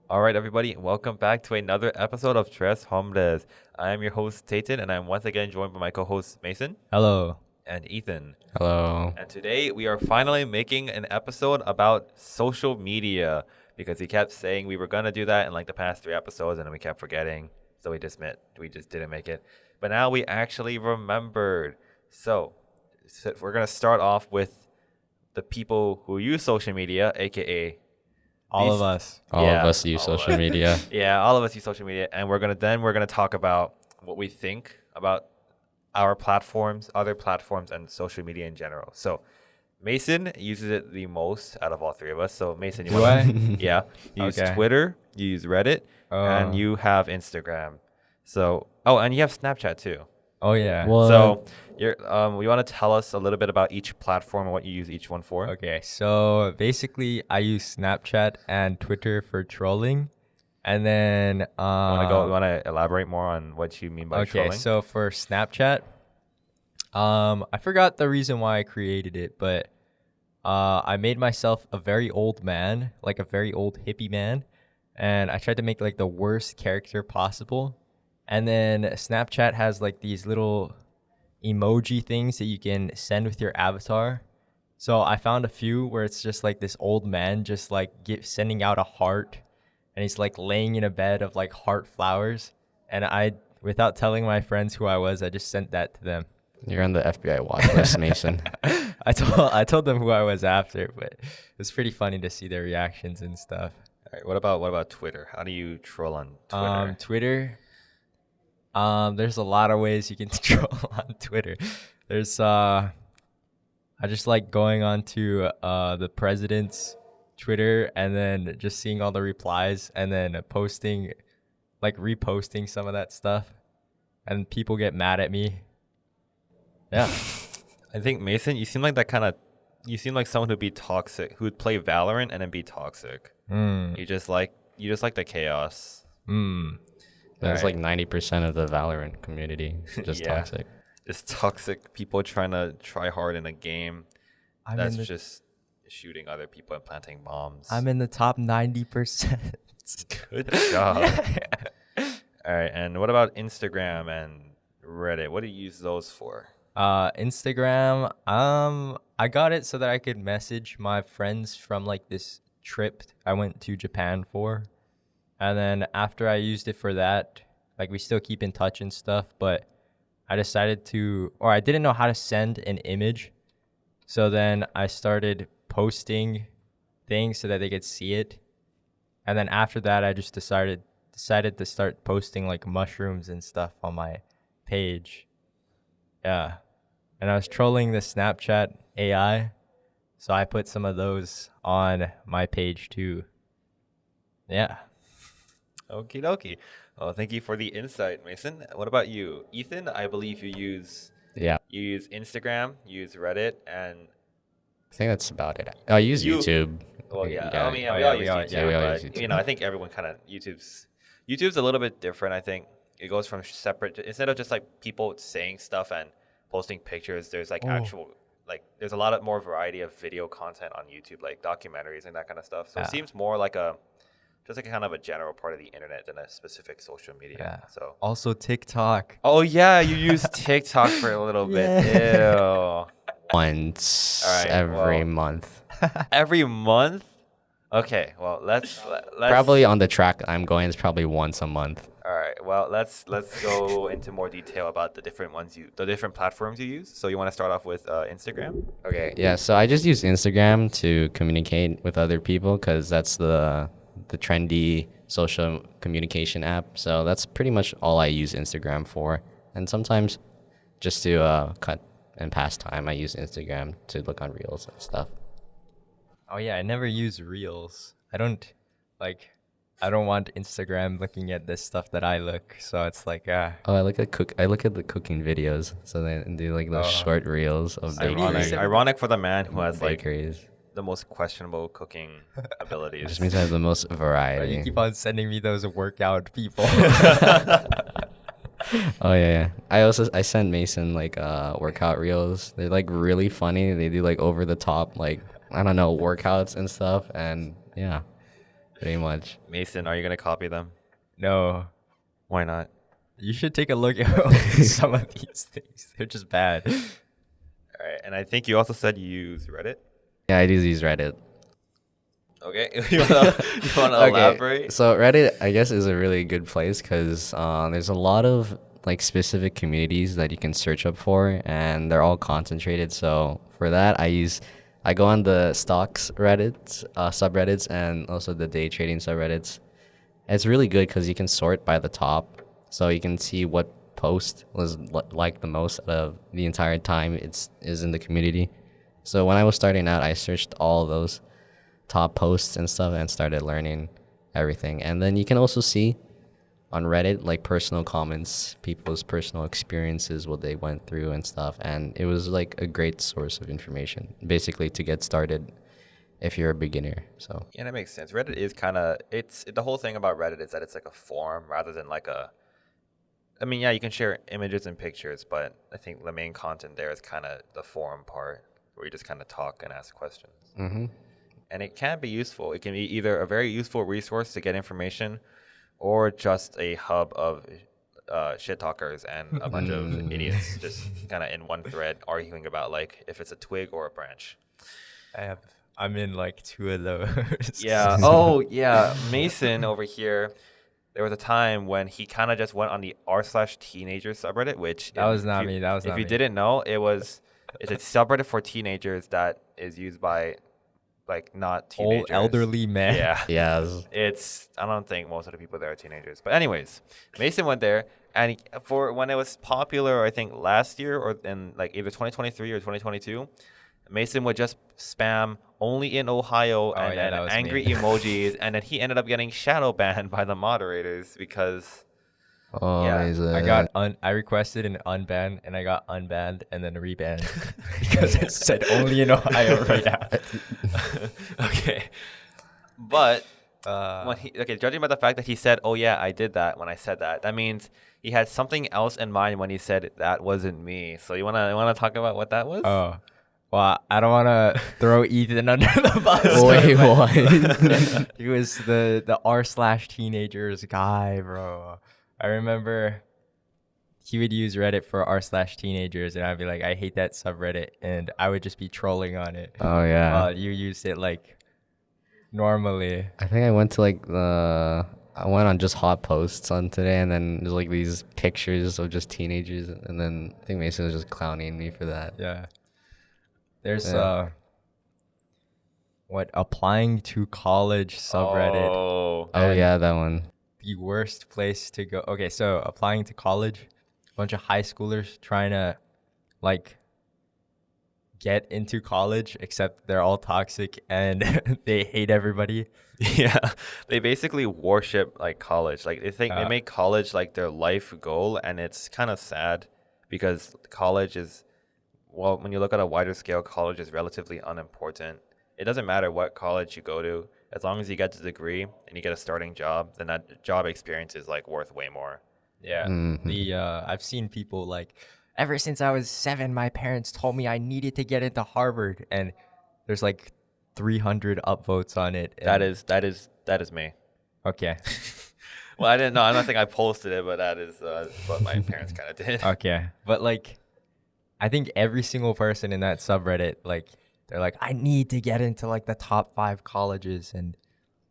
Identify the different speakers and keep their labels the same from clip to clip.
Speaker 1: All right, everybody, welcome back to another episode of Tres Hombres. I am your host, Tayton, and I'm once again joined by my co-hosts, Mason
Speaker 2: Hello.
Speaker 1: and Ethan.
Speaker 3: Hello.
Speaker 1: And today we are finally making an episode about social media because we kept saying we were going to do that in like the past 3 episodes, and then we kept forgetting. So we just didn't make it. But now we actually remembered. So we're going to start off with the people who use social media, aka
Speaker 2: All of us.
Speaker 3: All
Speaker 1: Yeah,
Speaker 3: of us use
Speaker 1: all of
Speaker 3: social
Speaker 1: us.
Speaker 3: media.
Speaker 1: Yeah, all of us use social media, and we're gonna talk about what we think about our platforms, other platforms, and social media in general. So, Mason uses it the most out of all three of us. So, Mason, you
Speaker 2: Do
Speaker 1: want
Speaker 2: I?
Speaker 1: yeah, you use
Speaker 2: Okay.
Speaker 1: Twitter, you use Reddit, and you have Instagram. So, and you have Snapchat too.
Speaker 2: Oh yeah.
Speaker 1: So, you want to tell us a little bit about each platform and what you use each one for?
Speaker 2: Okay. So basically, I use Snapchat and Twitter for trolling, and then
Speaker 1: You want to elaborate more on what you mean by
Speaker 2: okay.
Speaker 1: trolling?
Speaker 2: So for Snapchat, I forgot the reason why I created it, but I made myself a very old man, like a very old hippie man, and I tried to make like the worst character possible. And then Snapchat has like these little emoji things that you can send with your avatar. So I found a few where it's just like this old man just like sending out a heart, and he's like laying in a bed of like heart flowers. And I, without telling my friends who I was, I just sent that to them.
Speaker 3: You're on the FBI watch list, Mason.
Speaker 2: I told them who I was after, but it was pretty funny to see their reactions and stuff.
Speaker 1: All right, what about Twitter? How do you troll on Twitter?
Speaker 2: Twitter. There's a lot of ways you can troll on Twitter. There's I just like going onto the president's Twitter and then just seeing all the replies and then reposting some of that stuff, and people get mad at me. Yeah.
Speaker 1: I think Mason, you seem like someone who'd be toxic, who'd play Valorant and then be toxic. You just like the chaos.
Speaker 3: That's
Speaker 1: Alright.
Speaker 3: like 90% of the Valorant community. Just
Speaker 1: Yeah.
Speaker 3: toxic.
Speaker 1: Just toxic people trying to try hard in a game that's just shooting other people and planting bombs.
Speaker 2: I'm in the top 90%.
Speaker 1: Good job. All right, and what about Instagram and Reddit? What do you use those for?
Speaker 2: Instagram, I got it so that I could message my friends from like this trip I went to Japan for. And then after I used it for that, like we still keep in touch and stuff, but I didn't know how to send an image. So then I started posting things so that they could see it. And then after that, I just decided to start posting like mushrooms and stuff on my page. Yeah. And I was trolling the Snapchat AI, so I put some of those on my page too. Yeah.
Speaker 1: Okie dokie. Well, thank you for the insight, Mason. What about you, Ethan? I believe you use Instagram, you use Reddit, and
Speaker 3: I think that's about it. I use YouTube.
Speaker 1: well, yeah.
Speaker 3: Yeah.
Speaker 1: I mean,
Speaker 2: Oh,
Speaker 1: we
Speaker 2: yeah,
Speaker 1: all
Speaker 2: we
Speaker 1: use
Speaker 2: all-
Speaker 1: YouTube,
Speaker 3: yeah, we all
Speaker 1: but
Speaker 3: use YouTube.
Speaker 1: you know, I think everyone kind of YouTube's a little bit different. I think it goes from separate instead of just like people saying stuff and posting pictures. There's like actual there's a lot of more variety of video content on YouTube, like documentaries and that kind of stuff. So
Speaker 2: Yeah.
Speaker 1: it seems more like just like a kind of a general part of the internet than a specific social media.
Speaker 2: Yeah.
Speaker 1: So.
Speaker 2: Also TikTok.
Speaker 1: Oh yeah, you use TikTok for a little bit. Ew.
Speaker 3: Once
Speaker 1: All right,
Speaker 3: every
Speaker 1: well.
Speaker 3: month.
Speaker 1: Every month? Okay, well let's
Speaker 3: Probably on the track I'm going is probably once a month.
Speaker 1: All right. Well, let's go into more detail about the different platforms you use. So you want to start off with Instagram?
Speaker 3: Okay, yeah. So I just use Instagram to communicate with other people because that's the trendy social communication app. So that's pretty much all I use Instagram for. And sometimes just to cut and pass time, I use Instagram to look on reels and stuff.
Speaker 2: Oh yeah, I never use Reels. I don't want Instagram looking at this stuff that I look. So it's like
Speaker 3: Oh, I look at the cooking videos. So they do like those short reels of bakeries.
Speaker 1: Ironic for the man who has like
Speaker 3: Bakeries.
Speaker 1: the most questionable cooking
Speaker 3: It
Speaker 1: abilities.
Speaker 3: just means I have the most
Speaker 2: But
Speaker 3: variety.
Speaker 2: you keep on sending me those workout people.
Speaker 3: Oh yeah. I sent Mason like workout reels. They're like really funny. They do like over the top like I don't know workouts and stuff and yeah. pretty much.
Speaker 1: Mason, are you gonna copy them?
Speaker 2: No.
Speaker 1: Why not?
Speaker 2: You should take a look at some of these things. They're just bad.
Speaker 1: All right, and I think you also said you use Reddit.
Speaker 3: Yeah, I do use Reddit.
Speaker 1: Okay, you wanna elaborate?
Speaker 3: So Reddit, I guess, is a really good place because there's a lot of like specific communities that you can search up for, and they're all concentrated. So for that, I go on the stocks Reddit subreddits and also the day trading subreddits. It's really good because you can sort by the top, so you can see what post was liked the most out of the entire time is in the community. So when I was starting out, I searched all those top posts and stuff and started learning everything. And then you can also see on Reddit like personal comments, people's personal experiences, what they went through and stuff. And it was like a great source of information, basically to get started if you're a beginner. So
Speaker 1: Yeah, that makes sense. Reddit is kind of the whole thing about Reddit is that it's like a forum rather than like a. I mean, yeah, you can share images and pictures, but I think the main content there is kind of the forum part where you just kind of talk and ask questions.
Speaker 3: mm-hmm.
Speaker 1: And it can be useful. It can be either a very useful resource to get information, or just a hub of shit talkers and a bunch of idiots just kind of in one thread arguing about like if it's a twig or a branch.
Speaker 2: I'm in like 2 of those.
Speaker 1: Yeah. Oh, yeah. Mason over here. There was a time when he kind of just went on the r/teenager subreddit, which
Speaker 2: That was not me. That was
Speaker 1: if
Speaker 2: not
Speaker 1: you
Speaker 2: me.
Speaker 1: didn't know, it's a subreddit for teenagers that is used by like not teenagers.
Speaker 2: Old elderly men.
Speaker 1: Yeah.
Speaker 3: Yeah.
Speaker 1: I don't think most of the people there are teenagers. But anyways, Mason went there, and for when it was popular, I think last year or in like either 2023 or 2022, Mason would just spam only in Ohio and
Speaker 2: yeah,
Speaker 1: then
Speaker 2: that was
Speaker 1: angry
Speaker 2: me.
Speaker 1: emojis, and then he ended up getting shadow banned by the moderators because
Speaker 3: Oh,
Speaker 1: Yeah,
Speaker 3: is
Speaker 2: I
Speaker 3: it?
Speaker 2: got I requested an unban and I got unbanned and then rebanned because it said only in Ohio right after.
Speaker 1: okay, but judging by the fact that he said, "Oh yeah, I did that," when I said that, that means he had something else in mind when he said that wasn't me. So you wanna talk about what that was?
Speaker 2: Oh, well, I don't want to throw Ethan under the bus.
Speaker 3: Wait,
Speaker 2: but
Speaker 3: what?
Speaker 2: He was the r/teenagers guy, bro. I remember he would use Reddit for r/teenagers, and I'd be like, I hate that subreddit, and I would just be trolling on it.
Speaker 3: Oh yeah.
Speaker 2: You used it like normally.
Speaker 3: I think I went to I went on just hot posts on today, and then there's like these pictures of just teenagers, and then I think Mason was just clowning me for that.
Speaker 2: Yeah. There's
Speaker 3: Yeah.
Speaker 2: applying to college subreddit.
Speaker 1: Oh,
Speaker 3: Oh
Speaker 2: And
Speaker 3: yeah, that one.
Speaker 2: the worst place to go. Okay, so applying to college, a bunch of high schoolers trying to like get into college, except they're all toxic and they hate everybody.
Speaker 1: yeah. They basically worship like college. Like they think they
Speaker 2: Uh,
Speaker 1: make college like their life goal, and it's kind of sad because college is, well, when you look at a wider scale, college is relatively unimportant. It doesn't matter what college you go to, as long as you get the degree and you get a starting job, then that job experience is like worth way more.
Speaker 2: Yeah.
Speaker 3: Mhm.
Speaker 2: I've seen people like, ever since I was 7, my parents told me I needed to get into Harvard, and there's like 300 upvotes on it.
Speaker 1: That
Speaker 2: and-
Speaker 1: is me.
Speaker 2: okay.
Speaker 1: Well, I didn't know. I'm not saying I posted it, but that is what my parents kind of did.
Speaker 2: Okay. But like, I think every single person in that subreddit, like, they're like, I need to get into like the top 5 colleges, and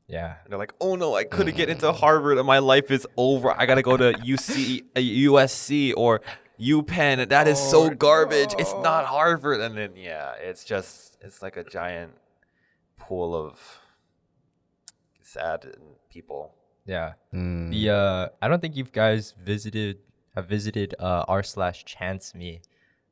Speaker 2: yeah.
Speaker 1: And they're like, oh no, I couldn't get into Harvard and my life is over. I got to go to USC or UPenn. That is so garbage. It's not Harvard. And then, yeah, it's like a giant pool of sad people.
Speaker 2: Yeah.
Speaker 3: Mm.
Speaker 2: I don't think you guys have visited r/chance me.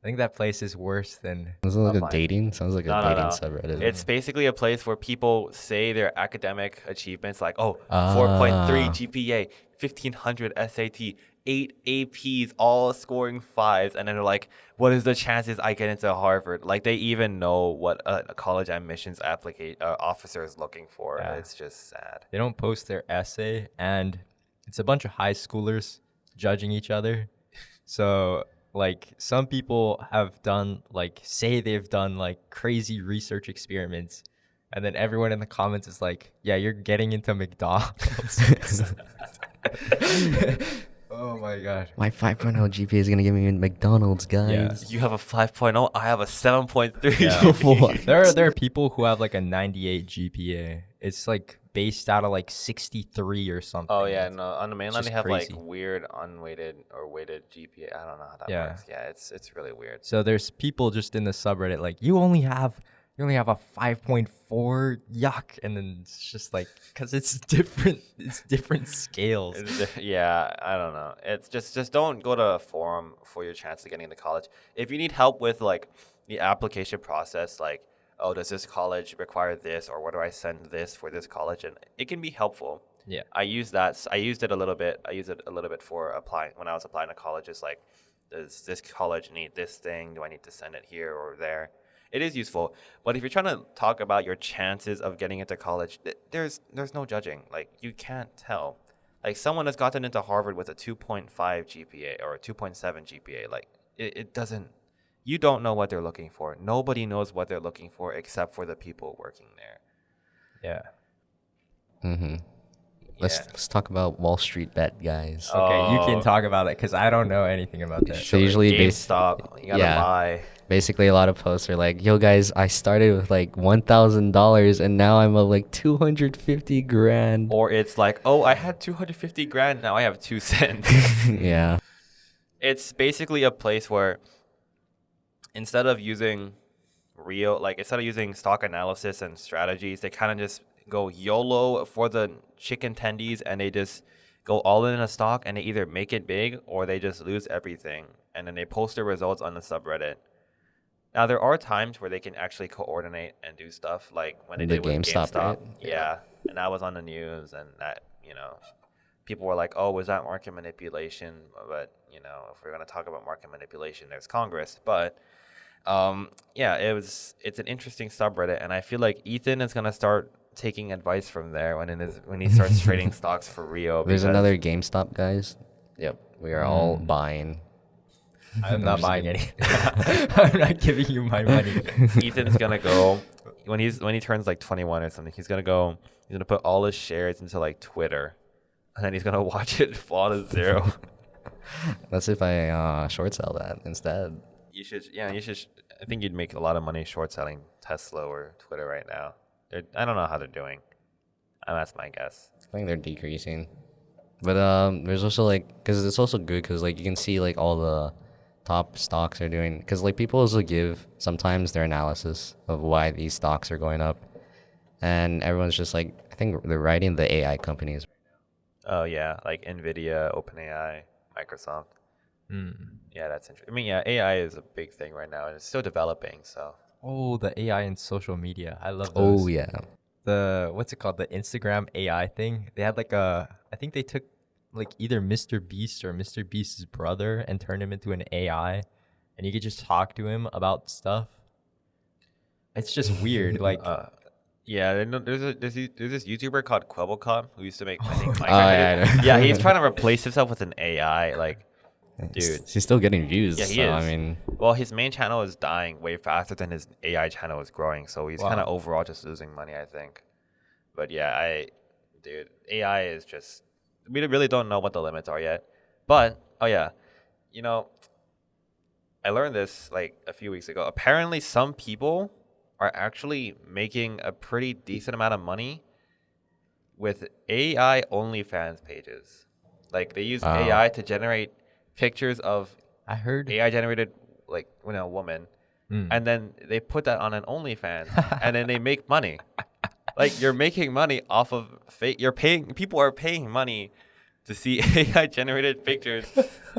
Speaker 2: I think that place is worse than
Speaker 3: Sounds like
Speaker 1: Not
Speaker 3: a
Speaker 1: mine.
Speaker 3: dating. Sounds like
Speaker 1: No,
Speaker 3: a
Speaker 1: no,
Speaker 3: dating
Speaker 1: no.
Speaker 3: subreddit.
Speaker 1: It's basically a place where people say their academic achievements, like, oh,
Speaker 3: Ah.
Speaker 1: 4.3 GPA, 1500 SAT, 8 APs, all scoring 5s. And then they're like, what is the chances I get into Harvard? Like, they even know what a college admissions officer is looking for.
Speaker 2: Yeah.
Speaker 1: It's just sad.
Speaker 2: they don't post their essay, and it's a bunch of high schoolers judging each other. So like some people have done like say they've done like crazy research experiments, And then everyone in the comments is like, yeah, you're getting into McDonald's. Oh my god.
Speaker 3: My 5.0 GPA is gonna get me in McDonald's, guys.
Speaker 1: You have a 5.0. I have a 7.3.
Speaker 2: Yeah.
Speaker 3: What?
Speaker 2: There are people who have like a 98 GPA. It's like based out of like 63 or something.
Speaker 1: Oh yeah, no. On the mainland,
Speaker 2: just
Speaker 1: they have
Speaker 2: crazy.
Speaker 1: like weird unweighted or weighted GPA. I don't know how that
Speaker 2: Yeah.
Speaker 1: works. Yeah, it's really weird.
Speaker 2: So there's people just in the subreddit like, you only have a 5.4, yuck. And then it's just like, because it's different scales.
Speaker 1: Yeah, I don't know. It's just don't go to a forum for your chance of getting into college. If you need help with like the application process, like, oh, does this college require this, or where do I send this for this college? And it can be helpful.
Speaker 2: Yeah.
Speaker 1: I use that. I used it a little bit. I used it a little bit for applying when I was applying to colleges. Like, does this college need this thing? Do I need to send it here or there? It is useful. But if you're trying to talk about your chances of getting into college, there's no judging. Like, you can't tell. Like, someone has gotten into Harvard with a 2.5 GPA or a 2.7 GPA. Like, it doesn't. You don't know what they're looking for. Nobody knows what they're looking for except for the people working there.
Speaker 2: Yeah.
Speaker 3: Mm-hmm. Let's talk about Wall Street Bet, guys.
Speaker 2: Okay, you
Speaker 1: Oh.
Speaker 2: can talk about it because I don't know anything about that.
Speaker 3: So usually
Speaker 1: GameStop, you gotta
Speaker 3: yeah.
Speaker 1: buy.
Speaker 3: Basically, a lot of posts are like, "Yo, guys, I started with like $1,000 and now I'm up like 250 grand."
Speaker 1: Or it's like, oh, I had 250 grand, now I have 2 cents.
Speaker 3: Yeah.
Speaker 1: It's basically a place where instead of using stock analysis and strategies, they kind of just go YOLO for the chicken tendies, and they just go all in a stock, and they either make it big or they just lose everything, and then they post their results on the subreddit. Now, there are times where they can actually coordinate and do stuff, like when they
Speaker 3: The
Speaker 1: did with
Speaker 3: GameStop,
Speaker 1: GameStop.
Speaker 3: right?
Speaker 1: Yeah, and that was on the news, and that, people were like, oh, was that market manipulation? But, if we're going to talk about market manipulation, there's Congress. But, yeah, it's an interesting subreddit, and I feel like Ethan is going to start taking advice from there when he starts trading stocks for Rio.
Speaker 3: There's
Speaker 1: because
Speaker 3: another GameStop, guys. Yep. We are all buying.
Speaker 2: I'm not buying any. I'm not giving you my money.
Speaker 1: Ethan's gonna go when he turns like 21 or something. He's gonna put all his shares into like Twitter, and then he's gonna watch it fall to zero.
Speaker 3: That's if I short sell that instead.
Speaker 1: You should. I think you'd make a lot of money short selling Tesla or Twitter right now. I don't know how they're doing. That's my guess.
Speaker 3: I think they're decreasing. But there's also like, because it's also good because like you can see like all the top stocks are doing, because like people also give sometimes their analysis of why these stocks are going up, and everyone's just like, I think they're writing the AI companies.
Speaker 1: Oh yeah, like Nvidia, OpenAI, Microsoft. Yeah, that's interesting. I mean, yeah, AI is a big thing right now, and it's still developing. So
Speaker 2: Oh, the AI in social media. I love those.
Speaker 3: Oh yeah.
Speaker 2: The what's it called? The Instagram AI thing. They had like I think they took like either Mr. Beast or Mr. Beast's brother and turned him into an AI, and you could just talk to him about stuff. It's just weird. Like
Speaker 1: yeah, there's this YouTuber called Quebblecop who used to make I think Minecraft
Speaker 3: yeah, I
Speaker 1: videos.
Speaker 3: know.
Speaker 1: Yeah, he's trying to replace himself with an AI. Like, dude.
Speaker 3: He's still getting views.
Speaker 1: Yeah, he
Speaker 3: so,
Speaker 1: is.
Speaker 3: I mean,
Speaker 1: Well, his main channel is dying way faster than his AI channel is growing, so he's
Speaker 2: Wow.
Speaker 1: kind of overall just losing money, I think. But yeah, dude, AI is just, we really don't know what the limits are yet. But, oh yeah, I learned this like a few weeks ago. Apparently, some people are actually making a pretty decent amount of money with AI OnlyFans pages. Like, they use AI to generate pictures of
Speaker 2: I heard.
Speaker 1: AI generated like a woman, and then they put that on an OnlyFans, and then they make money. Like, you're making money off of fake. People are paying money to see AI generated pictures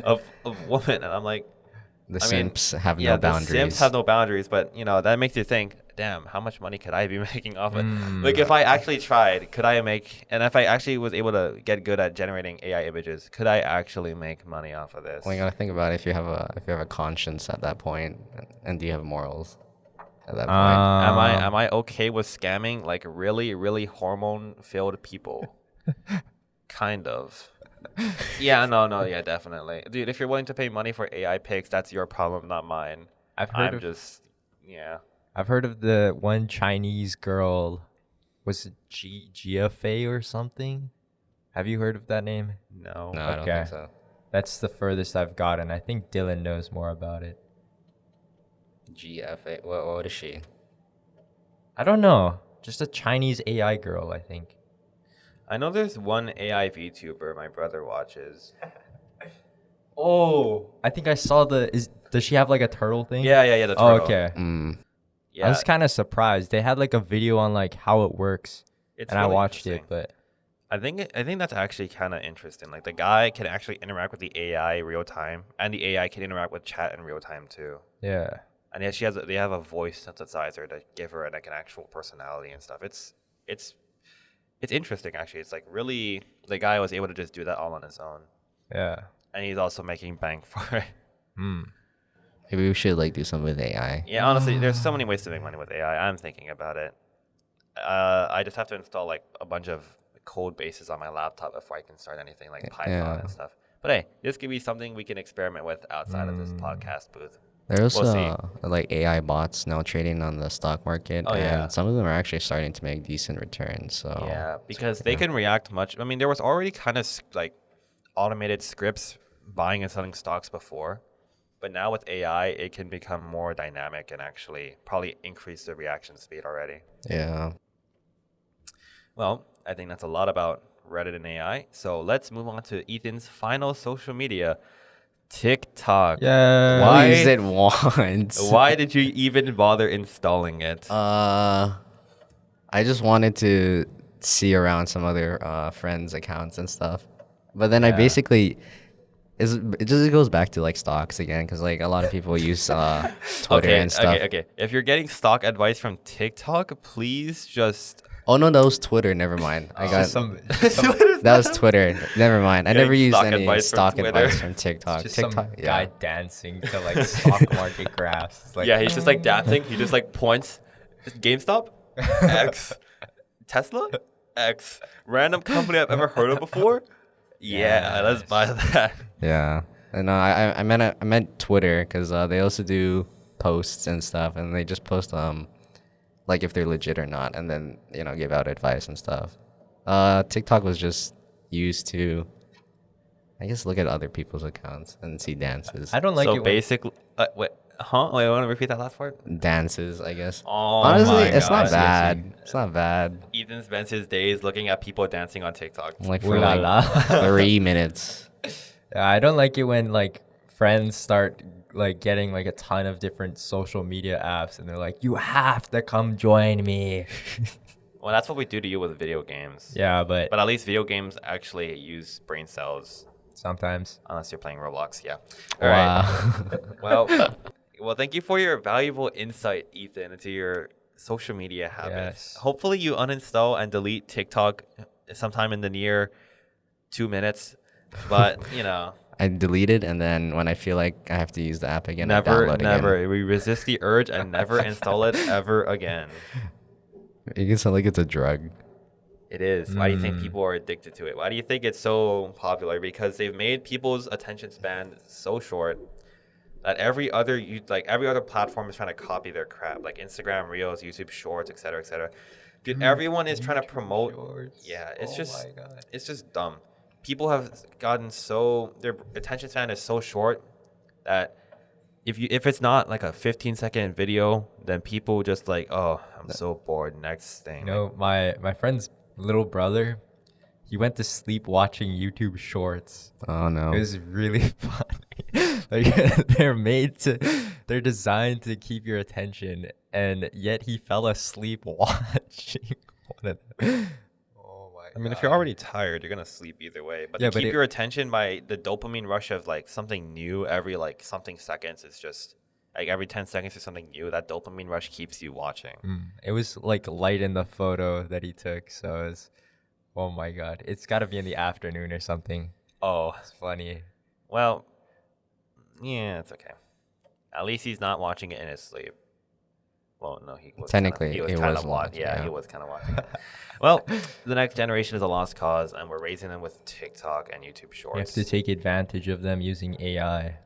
Speaker 1: of women, and I'm like,
Speaker 3: the
Speaker 1: I mean,
Speaker 3: simps have
Speaker 1: yeah,
Speaker 3: no
Speaker 1: the
Speaker 3: boundaries.
Speaker 1: simps have no boundaries, but that makes you think, damn, how much money could I be making off it? Like, if I actually tried, could I make, and if I actually was able to get good at generating AI images, could I actually make money off of this?
Speaker 3: Well, you gotta think about it, if you have a conscience at that point, and do you have morals at that point?
Speaker 1: Am I okay with scamming like really, really hormone filled people? Kind of. Yeah, no, yeah, definitely. Dude, if you're willing to pay money for AI pics, that's your problem, not mine.
Speaker 2: I've heard
Speaker 1: I'm
Speaker 2: of
Speaker 1: just, yeah.
Speaker 2: I've heard of the one Chinese girl. Was it Gia Fei or something? Have you heard of that name?
Speaker 1: No.
Speaker 3: No, I don't
Speaker 2: Okay.
Speaker 3: think so.
Speaker 2: That's the furthest I've gotten. I think Dylan knows more about it.
Speaker 3: GFA. What is she?
Speaker 2: I don't know. Just a Chinese AI girl, I think.
Speaker 1: I know there's one AI VTuber my brother watches.
Speaker 2: Oh, I think I saw does she have like a turtle thing?
Speaker 1: Yeah, the
Speaker 2: Oh,
Speaker 1: turtle.
Speaker 2: okay.
Speaker 3: Mm.
Speaker 1: Yeah,
Speaker 2: I was kind of surprised. They had like a video on like how it works,
Speaker 1: it's
Speaker 2: and I
Speaker 1: really
Speaker 2: watched it,
Speaker 1: interesting.
Speaker 2: but
Speaker 1: I think that's actually kind of interesting. Like the guy can actually interact with the AI real time, and the AI can interact with chat in real time too.
Speaker 2: yeah.
Speaker 1: And yeah, they have a voice synthesizer to give her like an actual personality and stuff. It's interesting actually. It's like really the guy was able to just do that all on his own,
Speaker 2: Yeah.
Speaker 1: and he's also making bank for it.
Speaker 2: Hmm.
Speaker 3: Maybe we should like do something with AI.
Speaker 1: Yeah, honestly, there's so many ways to make money with AI. I'm thinking about it. I just have to install like a bunch of code bases on my laptop before I can start anything like Python
Speaker 3: Yeah.
Speaker 1: and stuff. But hey, this could be something we can experiment with outside of this podcast booth.
Speaker 3: There's
Speaker 1: We'll see.
Speaker 3: like AI bots now trading on the stock market,
Speaker 1: Oh,
Speaker 3: and
Speaker 1: yeah.
Speaker 3: some of them are actually starting to make decent returns. So
Speaker 1: Yeah, because they can react much. I mean, there was already kind of like automated scripts buying and selling stocks before, but now with AI, it can become more dynamic and actually probably increase the reaction speed already.
Speaker 3: yeah.
Speaker 1: Well, I think that's a lot about Reddit and AI. So let's move on to Ethan's final social media, TikTok.
Speaker 2: Yeah.
Speaker 1: Why-
Speaker 3: I used it once.
Speaker 1: Why did you even bother installing it?
Speaker 3: I just wanted to see around some other friends' accounts and stuff, but then I
Speaker 2: Yeah.
Speaker 3: basically it just goes back to like stocks again, because like a lot of people use Twitter and stuff.
Speaker 1: Okay. If you're getting stock advice from TikTok, please just.
Speaker 3: Oh no, that was Twitter. Never mind. I got
Speaker 1: Twitter's
Speaker 3: that was Twitter. Never mind. I
Speaker 1: Getting
Speaker 3: never used
Speaker 1: stock
Speaker 3: any
Speaker 1: advice from
Speaker 3: stock
Speaker 1: Twitter.
Speaker 3: advice from TikTok.
Speaker 2: Just
Speaker 3: TikTok,
Speaker 2: some guy dancing to like stock market graphs. It's like,
Speaker 1: Yeah, he's just like dancing. He just like points. GameStop, X, Tesla, X, random company I've ever heard of before. Yeah, let's buy that.
Speaker 3: Yeah, and I meant Twitter, because they also do posts and stuff, and they just post like if they're legit or not, and then give out advice and stuff. TikTok was just used to, I guess, look at other people's accounts and see dances.
Speaker 2: I don't like
Speaker 1: So
Speaker 2: it.
Speaker 1: basically, wait, huh? Wait, I want to repeat that last part.
Speaker 3: Dances, I guess.
Speaker 1: Oh
Speaker 3: Honestly,
Speaker 1: my
Speaker 3: it's not
Speaker 1: gosh.
Speaker 3: bad. It's not bad.
Speaker 1: Ethan spends his days looking at people dancing on TikTok.
Speaker 3: Like
Speaker 2: Ooh
Speaker 3: for
Speaker 2: la
Speaker 3: like
Speaker 2: la.
Speaker 3: 3 minutes.
Speaker 2: Yeah, I don't like it when like friends start like getting like a ton of different social media apps and they're like, you have to come join me.
Speaker 1: Well, that's what we do to you with video games.
Speaker 2: Yeah, but
Speaker 1: But at least video games actually use brain cells,
Speaker 2: sometimes.
Speaker 1: unless you're playing Roblox. Yeah. All right.
Speaker 3: Wow.
Speaker 1: Well, thank you for your valuable insight, Ethan, into your social media habits.
Speaker 2: Yes.
Speaker 1: Hopefully, you uninstall and delete TikTok sometime in the near 2 minutes. But
Speaker 3: I deleted, and then when I feel like I have to use the app again, I download again.
Speaker 1: never. We resist the urge and never install it ever again.
Speaker 3: It can sound like it's a drug.
Speaker 1: It is. Why do you think people are addicted to it? Why do you think it's so popular? Because they've made people's attention span so short that every other platform is trying to copy their crap, like Instagram Reels, YouTube Shorts, etc., etc. Dude, everyone is trying to promote. Yeah, it's just dumb. People have gotten their attention span is so short that if it's not like a 15-second video, then people just like, oh, I'm so bored. Next thing.
Speaker 2: My friend's little brother, he went to sleep watching YouTube Shorts.
Speaker 3: Oh no.
Speaker 2: It was really funny. Like they're designed to keep your attention, and yet he fell asleep watching one of them. Oh my!
Speaker 1: I mean, if you're already tired, you're gonna sleep either way. But
Speaker 2: Yeah,
Speaker 1: to
Speaker 2: but
Speaker 1: keep
Speaker 2: it-
Speaker 1: your attention by the dopamine rush of like something new every like something seconds, it's just like every 10 seconds there's something new. That dopamine rush keeps you watching.
Speaker 2: It was like light in the photo that he took, so it was, oh my god, it's got to be in the afternoon or something.
Speaker 1: Oh,
Speaker 2: It's funny.
Speaker 1: well, yeah, it's okay. At least he's not watching it in his sleep. Well, no, he was
Speaker 3: Technically,
Speaker 1: he was
Speaker 3: he
Speaker 1: kind
Speaker 3: was
Speaker 1: of
Speaker 3: watching,
Speaker 1: yeah,
Speaker 3: yeah.
Speaker 1: he was kind of watching. It. Well, the next generation is a lost cause, and we're raising them with TikTok and YouTube
Speaker 2: You have
Speaker 1: Shorts.
Speaker 2: to take advantage of them using AI.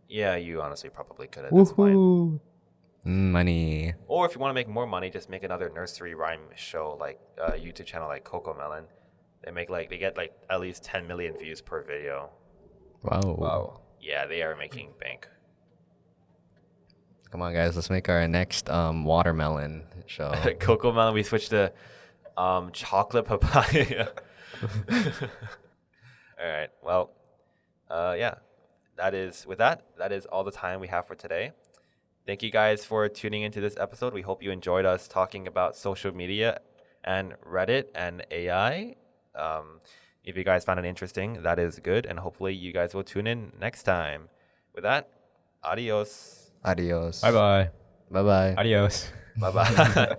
Speaker 1: Yeah, you honestly probably could at this point.
Speaker 3: Money.
Speaker 1: Or if you want to make more money, just make another nursery rhyme show, like YouTube channel like Coco Melon. They get like at least 10 million views per video.
Speaker 3: Wow.
Speaker 2: Wow.
Speaker 1: Yeah, they are making bank.
Speaker 3: Come on, guys. Let's make our next watermelon show.
Speaker 1: Coco Melon, we switched to chocolate papaya. All right. Well, yeah. That is all the time we have for today. Thank you guys for tuning into this episode. We hope you enjoyed us talking about social media and Reddit and AI. If you guys found it interesting, that is good. And hopefully you guys will tune in next time. With that, adios.
Speaker 3: Adios.
Speaker 2: Bye bye.
Speaker 3: Bye bye.
Speaker 2: Adios.
Speaker 1: Bye-bye.